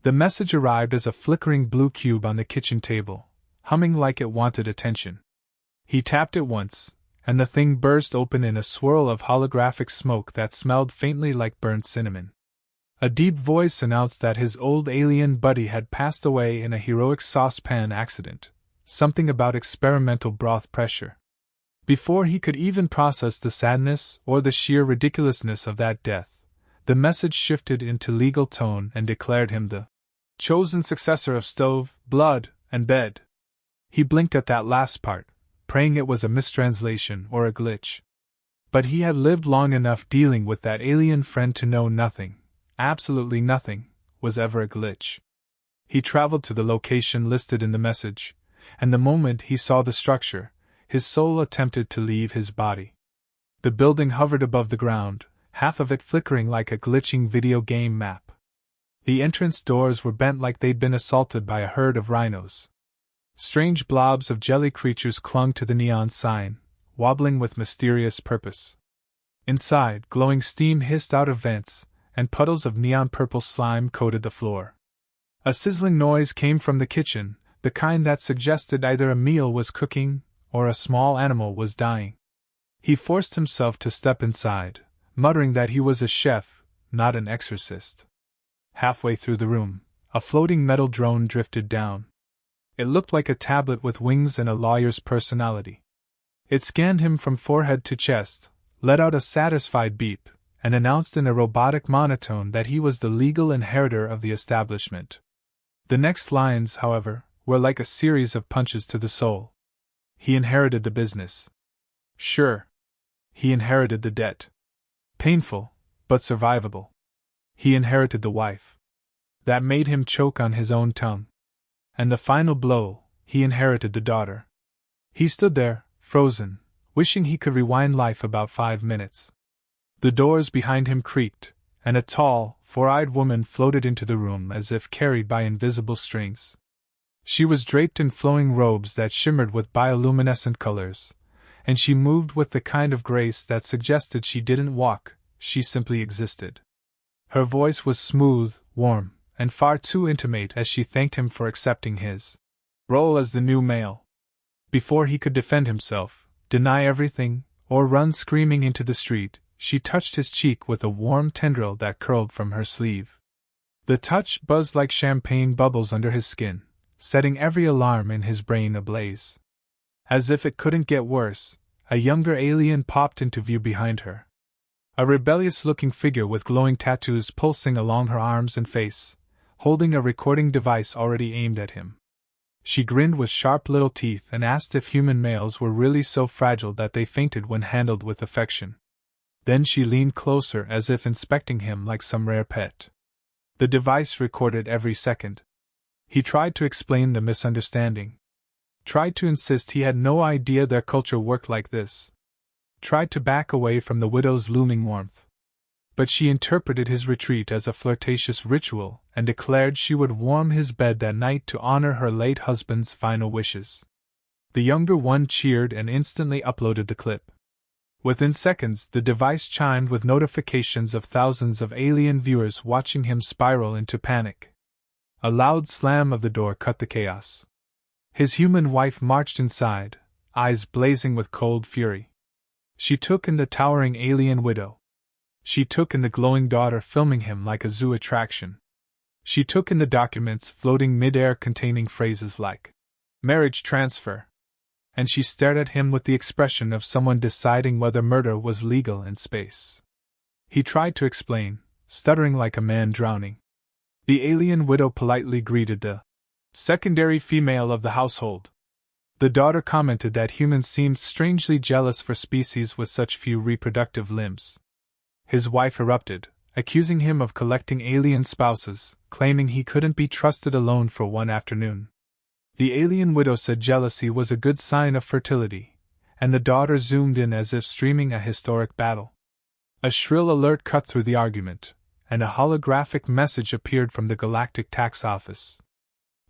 The message arrived as a flickering blue cube on the kitchen table, humming like it wanted attention. He tapped it once, and the thing burst open in a swirl of holographic smoke that smelled faintly like burnt cinnamon. A deep voice announced that his old alien buddy had passed away in a heroic saucepan accident, something about experimental broth pressure. Before he could even process the sadness or the sheer ridiculousness of that death, the message shifted into legal tone and declared him the chosen successor of Stove, Blood, and Bed. He blinked at that last part, praying it was a mistranslation or a glitch. But he had lived long enough dealing with that alien friend to know nothing, absolutely nothing, was ever a glitch. He traveled to the location listed in the message, and the moment he saw the structure, his soul attempted to leave his body. The building hovered above the ground, half of it flickering like a glitching video game map. The entrance doors were bent like they'd been assaulted by a herd of rhinos. Strange blobs of jelly creatures clung to the neon sign, wobbling with mysterious purpose. Inside, glowing steam hissed out of vents, and puddles of neon-purple slime coated the floor. A sizzling noise came from the kitchen, the kind that suggested either a meal was cooking or a small animal was dying. He forced himself to step inside, muttering that he was a chef, not an exorcist. Halfway through the room, a floating metal drone drifted down. It looked like a tablet with wings and a lawyer's personality. It scanned him from forehead to chest, let out a satisfied beep, and announced in a robotic monotone that he was the legal inheritor of the establishment. The next lines, however, were like a series of punches to the soul. He inherited the business. Sure. He inherited the debt. Painful, but survivable. He inherited the wife. That made him choke on his own tongue. And the final blow, he inherited the daughter. He stood there, frozen, wishing he could rewind life about 5 minutes. The doors behind him creaked, and a tall, four-eyed woman floated into the room as if carried by invisible strings. She was draped in flowing robes that shimmered with bioluminescent colors, and she moved with the kind of grace that suggested she didn't walk, she simply existed. Her voice was smooth, warm, and far too intimate as she thanked him for accepting his role as the new male. Before he could defend himself, deny everything, or run screaming into the street, she touched his cheek with a warm tendril that curled from her sleeve. The touch buzzed like champagne bubbles under his skin, setting every alarm in his brain ablaze. As if it couldn't get worse, a younger alien popped into view behind her. A rebellious-looking figure with glowing tattoos pulsing along her arms and face, holding a recording device already aimed at him. She grinned with sharp little teeth and asked if human males were really so fragile that they fainted when handled with affection. Then she leaned closer as if inspecting him like some rare pet. The device recorded every second. He tried to explain the misunderstanding. Tried to insist he had no idea their culture worked like this. Tried to back away from the widow's looming warmth. But she interpreted his retreat as a flirtatious ritual and declared she would warm his bed that night to honor her late husband's final wishes. The younger one cheered and instantly uploaded the clip. Within seconds, the device chimed with notifications of thousands of alien viewers watching him spiral into panic. A loud slam of the door cut the chaos. His human wife marched inside, eyes blazing with cold fury. She took in the towering alien widow. She took in the glowing daughter filming him like a zoo attraction. She took in the documents floating mid-air containing phrases like marriage transfer. And she stared at him with the expression of someone deciding whether murder was legal in space. He tried to explain, stuttering like a man drowning. The alien widow politely greeted the secondary female of the household. The daughter commented that humans seemed strangely jealous for species with such few reproductive limbs. His wife erupted, accusing him of collecting alien spouses, claiming he couldn't be trusted alone for one afternoon. The alien widow said jealousy was a good sign of fertility, and the daughter zoomed in as if streaming a historic battle. A shrill alert cut through the argument, and a holographic message appeared from the Galactic Tax Office.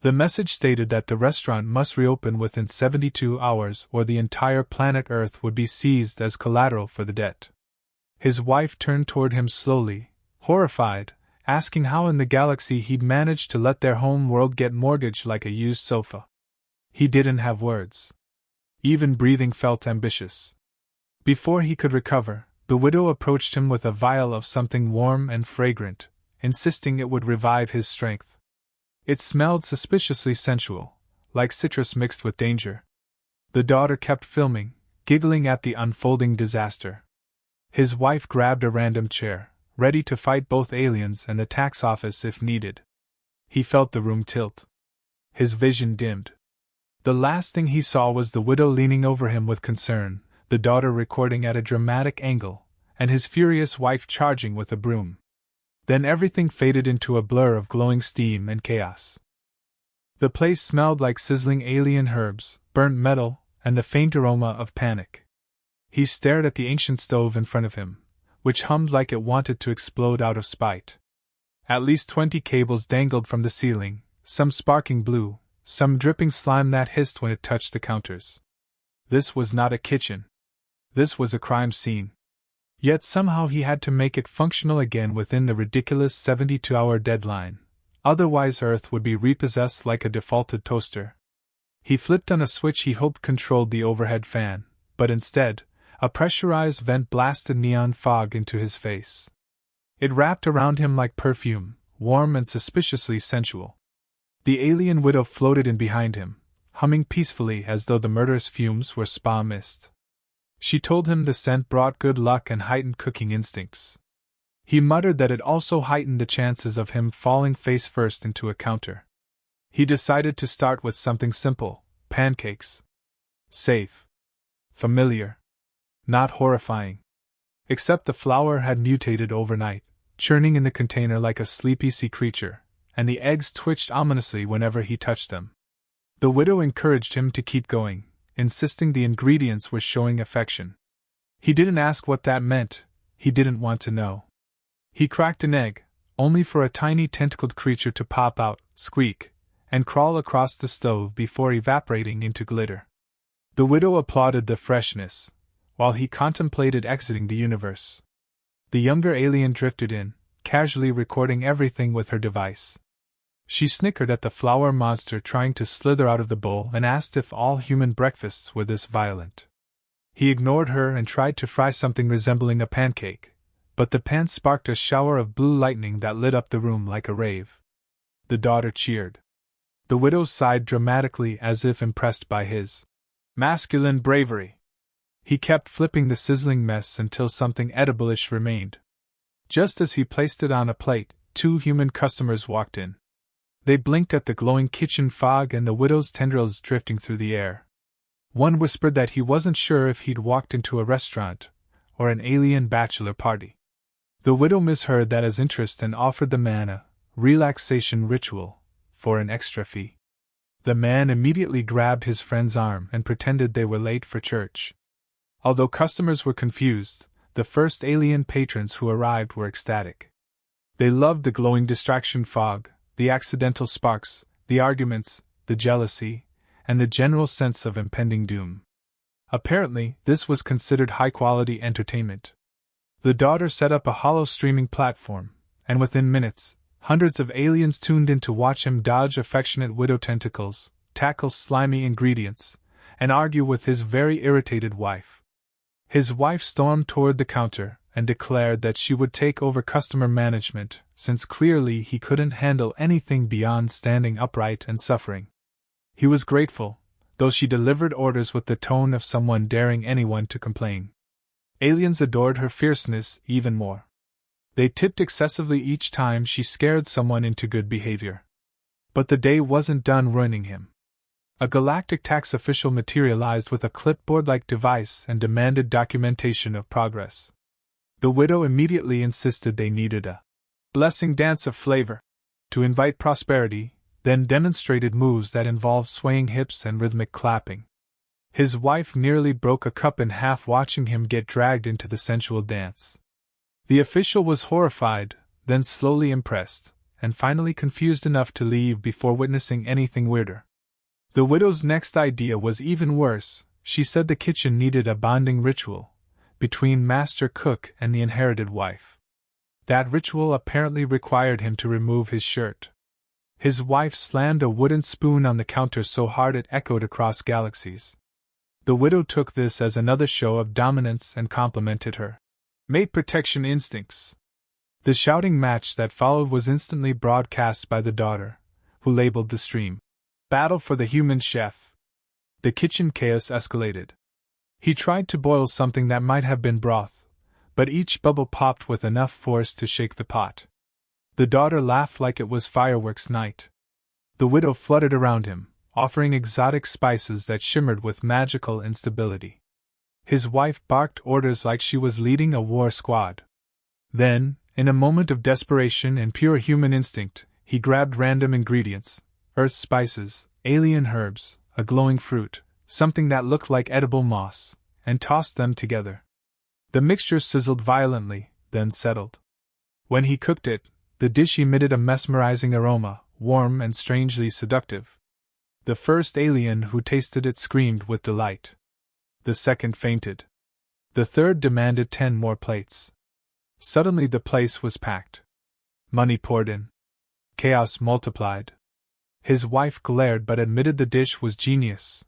The message stated that the restaurant must reopen within 72 hours or the entire planet Earth would be seized as collateral for the debt. His wife turned toward him slowly, horrified, asking how in the galaxy he'd managed to let their home world get mortgaged like a used sofa. He didn't have words. Even breathing felt ambitious. Before he could recover, the widow approached him with a vial of something warm and fragrant, insisting it would revive his strength. It smelled suspiciously sensual, like citrus mixed with danger. The daughter kept filming, giggling at the unfolding disaster. His wife grabbed a random chair, ready to fight both aliens and the tax office if needed. He felt the room tilt. His vision dimmed. The last thing he saw was the widow leaning over him with concern, the daughter recording at a dramatic angle, and his furious wife charging with a broom. Then everything faded into a blur of glowing steam and chaos. The place smelled like sizzling alien herbs, burnt metal, and the faint aroma of panic. He stared at the ancient stove in front of him, which hummed like it wanted to explode out of spite. At least 20 cables dangled from the ceiling, some sparking blue, some dripping slime that hissed when it touched the counters. This was not a kitchen. This was a crime scene. Yet somehow he had to make it functional again within the ridiculous 72-hour deadline, otherwise Earth would be repossessed like a defaulted toaster. He flipped on a switch he hoped controlled the overhead fan, but instead, a pressurized vent blasted neon fog into his face. It wrapped around him like perfume, warm and suspiciously sensual. The alien widow floated in behind him, humming peacefully as though the murderous fumes were spa mist. She told him the scent brought good luck and heightened cooking instincts. He muttered that it also heightened the chances of him falling face first into a counter. He decided to start with something simple: pancakes. Safe. Familiar. Not horrifying. Except the flour had mutated overnight, churning in the container like a sleepy sea creature, and the eggs twitched ominously whenever he touched them. The widow encouraged him to keep going, insisting the ingredients were showing affection. He didn't ask what that meant, he didn't want to know. He cracked an egg, only for a tiny tentacled creature to pop out, squeak, and crawl across the stove before evaporating into glitter. The widow applauded the freshness, while he contemplated exiting the universe. The younger alien drifted in, casually recording everything with her device. She snickered at the flour monster trying to slither out of the bowl and asked if all human breakfasts were this violent. He ignored her and tried to fry something resembling a pancake, but the pan sparked a shower of blue lightning that lit up the room like a rave. The daughter cheered. The widow sighed dramatically as if impressed by his masculine bravery. He kept flipping the sizzling mess until something edible-ish remained. Just as he placed it on a plate, 2 human customers walked in. They blinked at the glowing kitchen fog and the widow's tendrils drifting through the air. One whispered that he wasn't sure if he'd walked into a restaurant or an alien bachelor party. The widow misheard that as interest and offered the man a relaxation ritual for an extra fee. The man immediately grabbed his friend's arm and pretended they were late for church. Although customers were confused, the first alien patrons who arrived were ecstatic. They loved the glowing distraction fog, the accidental sparks, the arguments, the jealousy, and the general sense of impending doom. Apparently, this was considered high-quality entertainment. The daughter set up a hollow streaming platform, and within minutes, hundreds of aliens tuned in to watch him dodge affectionate widow tentacles, tackle slimy ingredients, and argue with his very irritated wife. His wife stormed toward the counter and declared that she would take over customer management, since clearly he couldn't handle anything beyond standing upright and suffering. He was grateful, though she delivered orders with the tone of someone daring anyone to complain. Aliens adored her fierceness even more. They tipped excessively each time she scared someone into good behavior. But the day wasn't done ruining him. A galactic tax official materialized with a clipboard-like device and demanded documentation of progress. The widow immediately insisted they needed a blessing dance of flavor to invite prosperity, then demonstrated moves that involved swaying hips and rhythmic clapping. His wife nearly broke a cup in half watching him get dragged into the sensual dance. The official was horrified, then slowly impressed, and finally confused enough to leave before witnessing anything weirder. The widow's next idea was even worse. She said the kitchen needed a bonding ritual between master cook and the inherited wife. That ritual apparently required him to remove his shirt. His wife slammed a wooden spoon on the counter so hard it echoed across galaxies. The widow took this as another show of dominance and complimented her mate protection instincts. The shouting match that followed was instantly broadcast by the daughter, who labeled the stream "Battle for the Human Chef." The kitchen chaos escalated. He tried to boil something that might have been broth, but each bubble popped with enough force to shake the pot. The daughter laughed like it was fireworks night. The widow fluttered around him, offering exotic spices that shimmered with magical instability. His wife barked orders like she was leading a war squad. Then, in a moment of desperation and pure human instinct, he grabbed random ingredients, earth spices, alien herbs, a glowing fruit, something that looked like edible moss, and tossed them together. The mixture sizzled violently, then settled. When he cooked it, the dish emitted a mesmerizing aroma, warm and strangely seductive. The first alien who tasted it screamed with delight. The second fainted. The third demanded 10 more plates. Suddenly the place was packed. Money poured in. Chaos multiplied. His wife glared but admitted the dish was genius.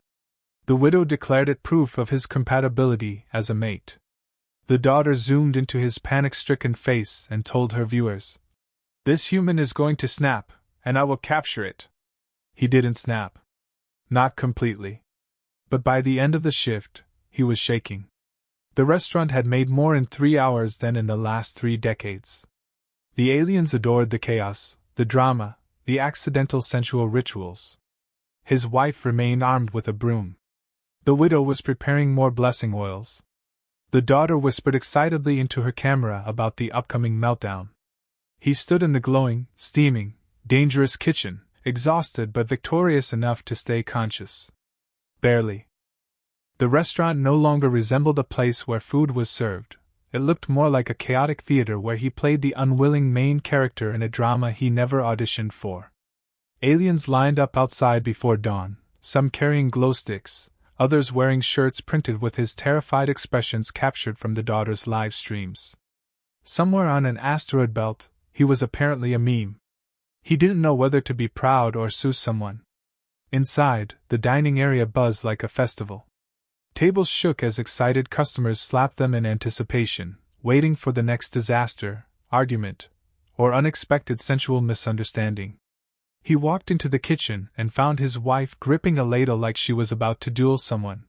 The widow declared it proof of his compatibility as a mate. The daughter zoomed into his panic-stricken face and told her viewers, "This human is going to snap, and I will capture it." He didn't snap. Not completely. But by the end of the shift, he was shaking. The restaurant had made more in 3 hours than in the last 3 decades. The aliens adored the chaos, the drama, the accidental sensual rituals. His wife remained armed with a broom. The widow was preparing more blessing oils. The daughter whispered excitedly into her camera about the upcoming meltdown. He stood in the glowing, steaming, dangerous kitchen, exhausted but victorious enough to stay conscious. Barely. The restaurant no longer resembled a place where food was served. It looked more like a chaotic theater where he played the unwilling main character in a drama he never auditioned for. Aliens lined up outside before dawn, some carrying glow sticks, others wearing shirts printed with his terrified expressions captured from the daughter's live streams. Somewhere on an asteroid belt, he was apparently a meme. He didn't know whether to be proud or sue someone. Inside, the dining area buzzed like a festival. Tables shook as excited customers slapped them in anticipation, waiting for the next disaster, argument, or unexpected sensual misunderstanding. He walked into the kitchen and found his wife gripping a ladle like she was about to duel someone.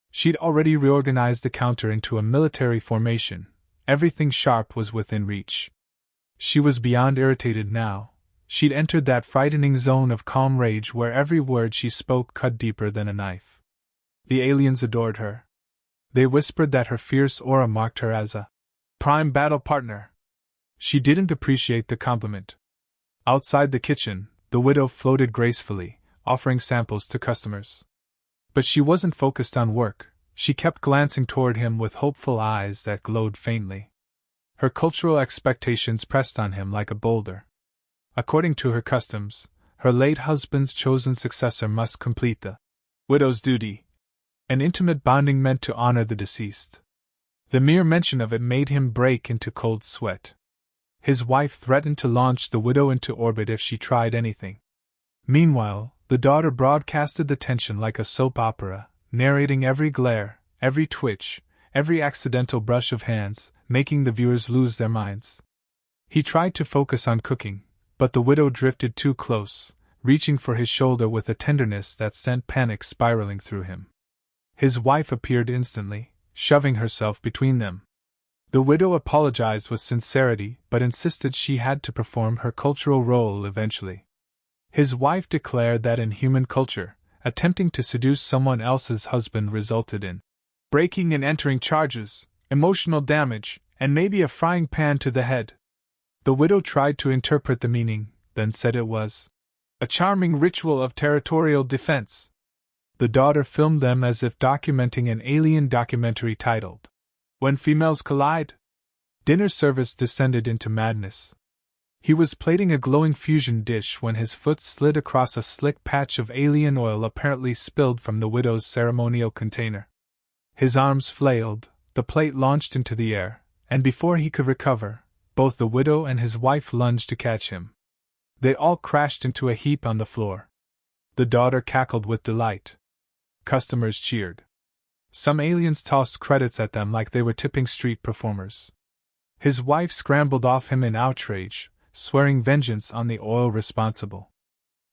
She'd already reorganized the counter into a military formation. Everything sharp was within reach. She was beyond irritated now. She'd entered that frightening zone of calm rage where every word she spoke cut deeper than a knife. The aliens adored her. They whispered that her fierce aura marked her as a prime battle partner. She didn't appreciate the compliment. Outside the kitchen, the widow floated gracefully, offering samples to customers. But she wasn't focused on work. She kept glancing toward him with hopeful eyes that glowed faintly. Her cultural expectations pressed on him like a boulder. According to her customs, her late husband's chosen successor must complete the widow's duty, an intimate bonding meant to honor the deceased. The mere mention of it made him break into cold sweat. His wife threatened to launch the widow into orbit if she tried anything. Meanwhile, the daughter broadcasted the tension like a soap opera, narrating every glare, every twitch, every accidental brush of hands, making the viewers lose their minds. He tried to focus on cooking, but the widow drifted too close, reaching for his shoulder with a tenderness that sent panic spiraling through him. His wife appeared instantly, shoving herself between them. The widow apologized with sincerity but insisted she had to perform her cultural role eventually. His wife declared that in human culture, attempting to seduce someone else's husband resulted in breaking and entering charges, emotional damage, and maybe a frying pan to the head. The widow tried to interpret the meaning, then said it was a charming ritual of territorial defense. The daughter filmed them as if documenting an alien documentary titled When Females Collide. Dinner service descended into madness. He was plating a glowing fusion dish when his foot slid across a slick patch of alien oil apparently spilled from the widow's ceremonial container. His arms flailed, the plate launched into the air, and before he could recover, both the widow and his wife lunged to catch him. They all crashed into a heap on the floor. The daughter cackled with delight. Customers cheered. Some aliens tossed credits at them like they were tipping street performers. His wife scrambled off him in outrage, swearing vengeance on the oil responsible.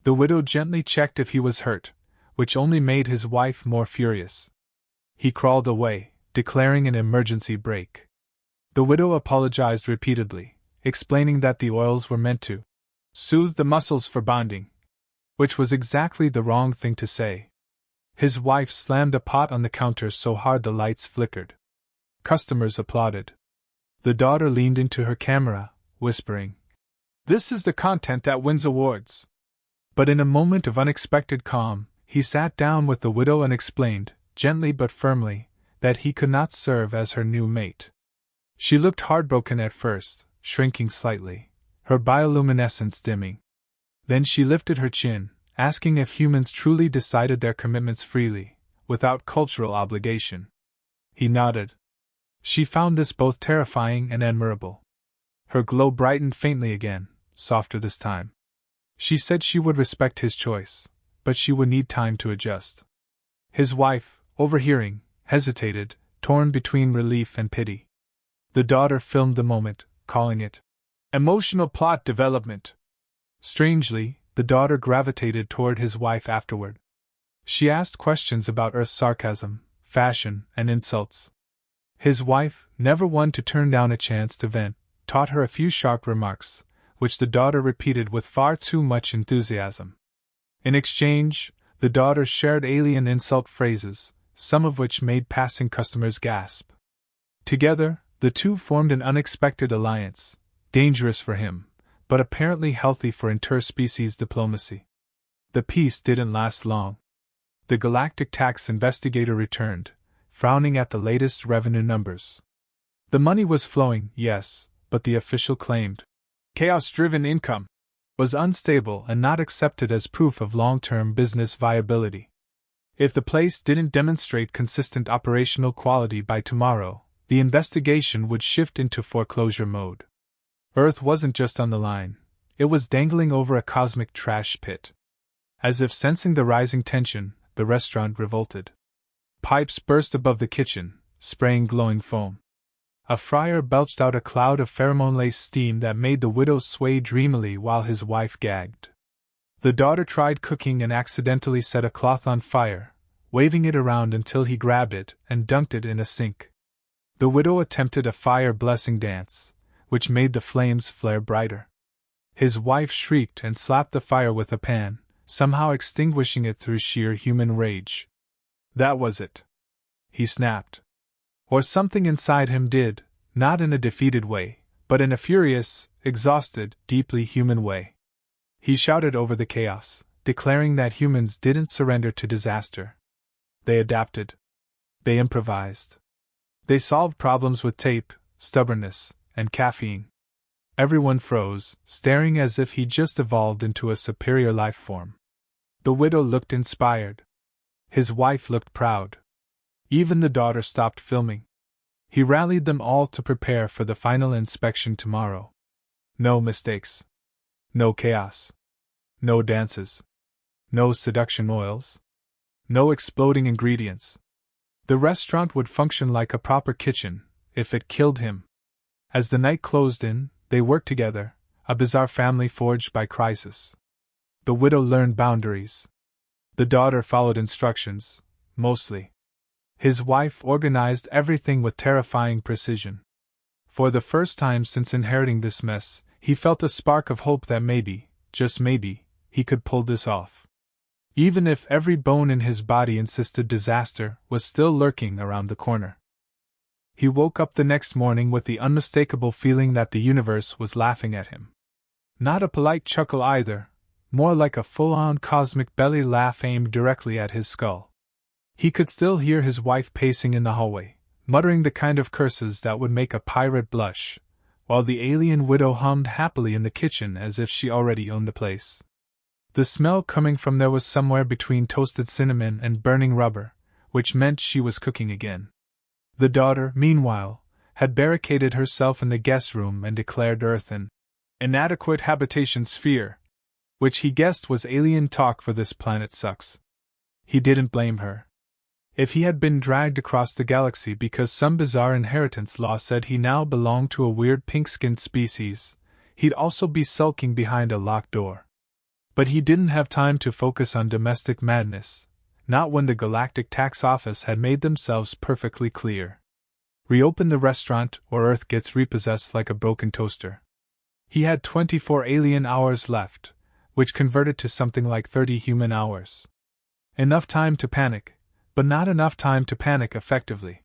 The widow gently checked if he was hurt, which only made his wife more furious. He crawled away, declaring an emergency brake. The widow apologized repeatedly, explaining that the oils were meant to soothe the muscles for bonding, which was exactly the wrong thing to say. His wife slammed a pot on the counter so hard the lights flickered. Customers applauded. The daughter leaned into her camera, whispering, "This is the content that wins awards." But in a moment of unexpected calm, he sat down with the widow and explained, gently but firmly, that he could not serve as her new mate. She looked heartbroken at first, shrinking slightly, her bioluminescence dimming. Then she lifted her chin, asking if humans truly decided their commitments freely, without cultural obligation. He nodded. She found this both terrifying and admirable. Her glow brightened faintly again, softer this time. She said she would respect his choice, but she would need time to adjust. His wife, overhearing, hesitated, torn between relief and pity. The daughter filmed the moment, calling it emotional plot development. Strangely, the daughter gravitated toward his wife afterward. She asked questions about Earth's sarcasm, fashion, and insults. His wife, never one to turn down a chance to vent, taught her a few sharp remarks, which the daughter repeated with far too much enthusiasm. In exchange, the daughter shared alien insult phrases, some of which made passing customers gasp. Together, the two formed an unexpected alliance, dangerous for him, but apparently healthy for interspecies diplomacy. The peace didn't last long. The galactic tax investigator returned, frowning at the latest revenue numbers. The money was flowing, yes, but the official claimed chaos-driven income was unstable and not accepted as proof of long-term business viability. If the place didn't demonstrate consistent operational quality by tomorrow, the investigation would shift into foreclosure mode. Earth wasn't just on the line, it was dangling over a cosmic trash pit. As if sensing the rising tension, the restaurant revolted. Pipes burst above the kitchen, spraying glowing foam. A fryer belched out a cloud of pheromone-laced steam that made the widow sway dreamily while his wife gagged. The daughter tried cooking and accidentally set a cloth on fire, waving it around until he grabbed it and dunked it in a sink. The widow attempted a fire blessing dance, which made the flames flare brighter. His wife shrieked and slapped the fire with a pan, somehow extinguishing it through sheer human rage. That was it. He snapped. Or something inside him did, not in a defeated way, but in a furious, exhausted, deeply human way. He shouted over the chaos, declaring that humans didn't surrender to disaster. They adapted. They improvised. They solved problems with tape, stubbornness, and caffeine. Everyone froze, staring as if he just evolved into a superior life form. The widow looked inspired. His wife looked proud. Even the daughter stopped filming. He rallied them all to prepare for the final inspection tomorrow. No mistakes. No chaos. No dances. No seduction oils. No exploding ingredients. The restaurant would function like a proper kitchen, if it killed him. As the night closed in, they worked together, a bizarre family forged by crisis. The widow learned boundaries. The daughter followed instructions, mostly. His wife organized everything with terrifying precision. For the first time since inheriting this mess, he felt a spark of hope that maybe, just maybe, he could pull this off. Even if every bone in his body insisted disaster was still lurking around the corner. He woke up the next morning with the unmistakable feeling that the universe was laughing at him. Not a polite chuckle either, more like a full-on cosmic belly laugh aimed directly at his skull. He could still hear his wife pacing in the hallway, muttering the kind of curses that would make a pirate blush, while the alien widow hummed happily in the kitchen as if she already owned the place. The smell coming from there was somewhere between toasted cinnamon and burning rubber, which meant she was cooking again. The daughter, meanwhile, had barricaded herself in the guest room and declared Earth an inadequate habitation sphere, which he guessed was alien talk for this planet sucks. He didn't blame her. If he had been dragged across the galaxy because some bizarre inheritance law said he now belonged to a weird pink-skinned species, he'd also be sulking behind a locked door. But he didn't have time to focus on domestic madness, not when the Galactic Tax Office had made themselves perfectly clear. Reopen the restaurant or Earth gets repossessed like a broken toaster. He had 24 alien hours left, which converted to something like 30 human hours. Enough time to panic, but not enough time to panic effectively.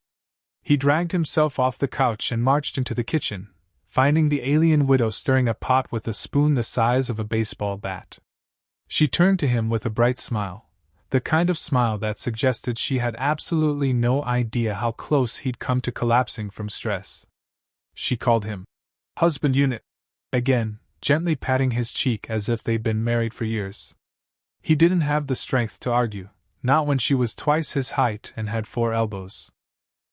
He dragged himself off the couch and marched into the kitchen, finding the alien widow stirring a pot with a spoon the size of a baseball bat. She turned to him with a bright smile, the kind of smile that suggested she had absolutely no idea how close he'd come to collapsing from stress. She called him husband unit, again, gently patting his cheek as if they'd been married for years. He didn't have the strength to argue, not when she was twice his height and had 4 elbows.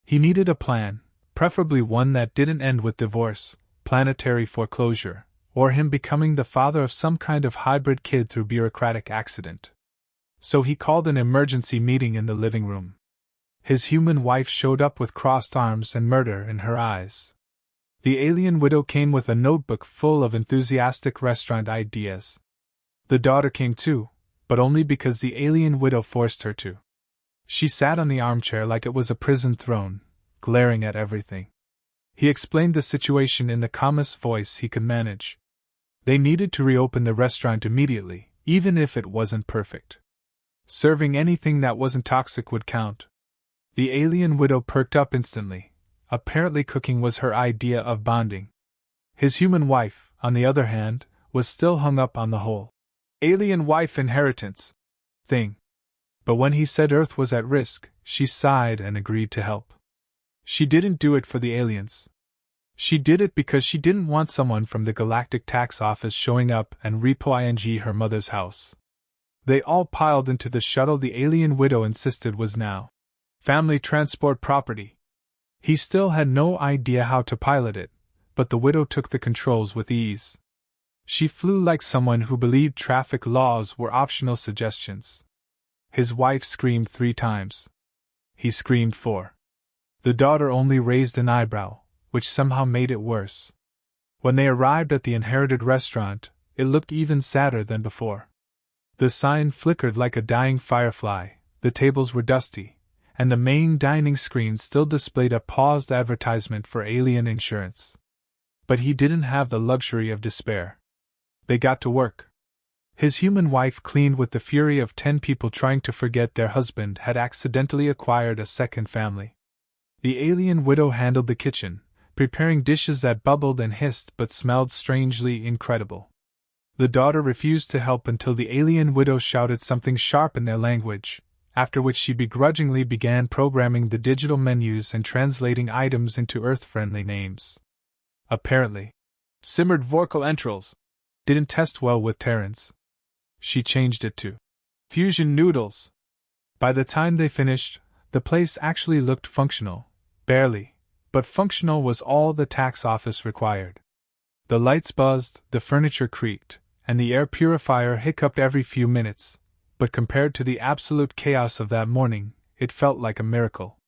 He needed a plan, preferably one that didn't end with divorce, planetary foreclosure, or him becoming the father of some kind of hybrid kid through bureaucratic accident. So he called an emergency meeting in the living room. His human wife showed up with crossed arms and murder in her eyes. The alien widow came with a notebook full of enthusiastic restaurant ideas. The daughter came too, but only because the alien widow forced her to. She sat on the armchair like it was a prison throne, glaring at everything. He explained the situation in the calmest voice he could manage. They needed to reopen the restaurant immediately, even if it wasn't perfect. Serving anything that wasn't toxic would count. The alien widow perked up instantly. Apparently cooking was her idea of bonding. His human wife, on the other hand, was still hung up on the whole alien wife inheritance thing. But when he said Earth was at risk, she sighed and agreed to help. She didn't do it for the aliens. She did it because she didn't want someone from the Galactic Tax Office showing up and repo-ing her mother's house. They all piled into the shuttle the alien widow insisted was now family transport property. He still had no idea how to pilot it, but the widow took the controls with ease. She flew like someone who believed traffic laws were optional suggestions. His wife screamed 3 times. He screamed 4. The daughter only raised an eyebrow, which somehow made it worse. When they arrived at the inherited restaurant, it looked even sadder than before. The sign flickered like a dying firefly, the tables were dusty, and the main dining screen still displayed a paused advertisement for alien insurance. But he didn't have the luxury of despair. They got to work. His human wife cleaned with the fury of 10 people trying to forget their husband had accidentally acquired a second family. The alien widow handled the kitchen, preparing dishes that bubbled and hissed but smelled strangely incredible. The daughter refused to help until the alien widow shouted something sharp in their language, after which she begrudgingly began programming the digital menus and translating items into Earth-friendly names. Apparently, simmered Vorkal entrails didn't test well with Terrans. She changed it to fusion noodles. By the time they finished, the place actually looked functional, barely, but functional was all the tax office required. The lights buzzed, the furniture creaked, and the air purifier hiccuped every few minutes, but compared to the absolute chaos of that morning, it felt like a miracle.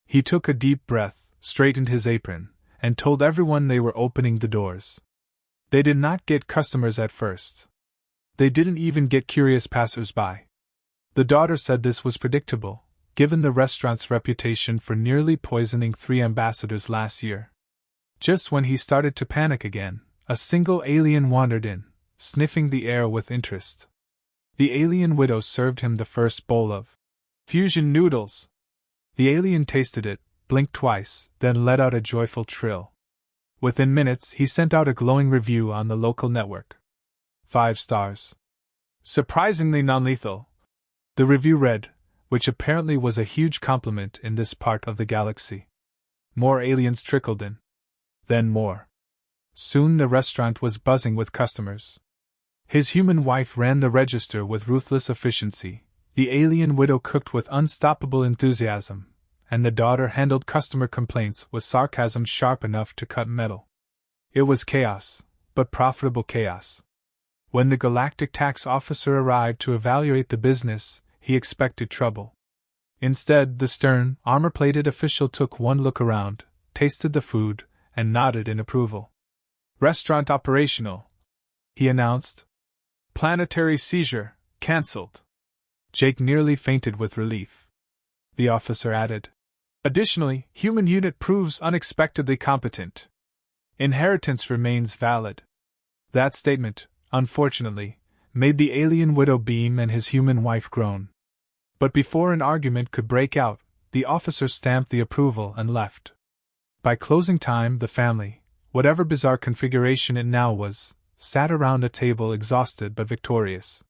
He took a deep breath, straightened his apron, and told everyone they were opening the doors. They did not get customers at first. They didn't even get curious passers-by. The daughter said this was predictable, given the restaurant's reputation for nearly poisoning 3 ambassadors last year. Just when he started to panic again, a single alien wandered in, sniffing the air with interest. The alien widow served him the first bowl of fusion noodles. The alien tasted it, blinked twice, then let out a joyful trill. Within minutes, he sent out a glowing review on the local network. 5 stars. Surprisingly non-lethal. The review read, which apparently was a huge compliment in this part of the galaxy. More aliens trickled in. Then more. Soon the restaurant was buzzing with customers. His human wife ran the register with ruthless efficiency. The alien widow cooked with unstoppable enthusiasm, and the daughter handled customer complaints with sarcasm sharp enough to cut metal. It was chaos, but profitable chaos. When the Galactic Tax Officer arrived to evaluate the business, he expected trouble. Instead, the stern, armor-plated official took one look around, tasted the food, and nodded in approval. "Restaurant operational," he announced. "Planetary seizure, cancelled." Jake nearly fainted with relief. The officer added, "Additionally, human unit proves unexpectedly competent. Inheritance remains valid." That statement, unfortunately, made the alien widow beam and his human wife groan. But before an argument could break out, the officer stamped the approval and left. By closing time, the family, whatever bizarre configuration it now was, sat around a table exhausted but victorious.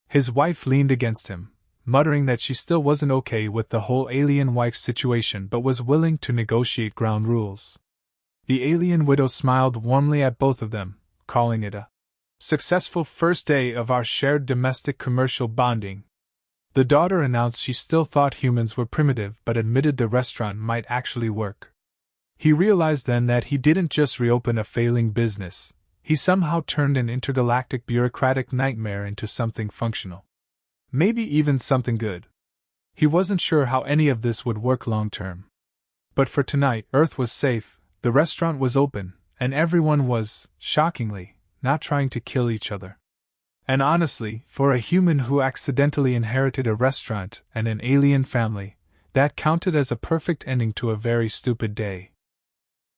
His wife leaned against him, muttering that she still wasn't okay with the whole alien wife situation but was willing to negotiate ground rules. The alien widow smiled warmly at both of them, calling it a successful first day of our shared domestic commercial bonding. The daughter announced she still thought humans were primitive but admitted the restaurant might actually work. He realized then that he didn't just reopen a failing business, he somehow turned an intergalactic bureaucratic nightmare into something functional. Maybe even something good. He wasn't sure how any of this would work long term. But for tonight, Earth was safe, the restaurant was open, and everyone was, shockingly, not trying to kill each other. And honestly, for a human who accidentally inherited a restaurant and an alien family, that counted as a perfect ending to a very stupid day.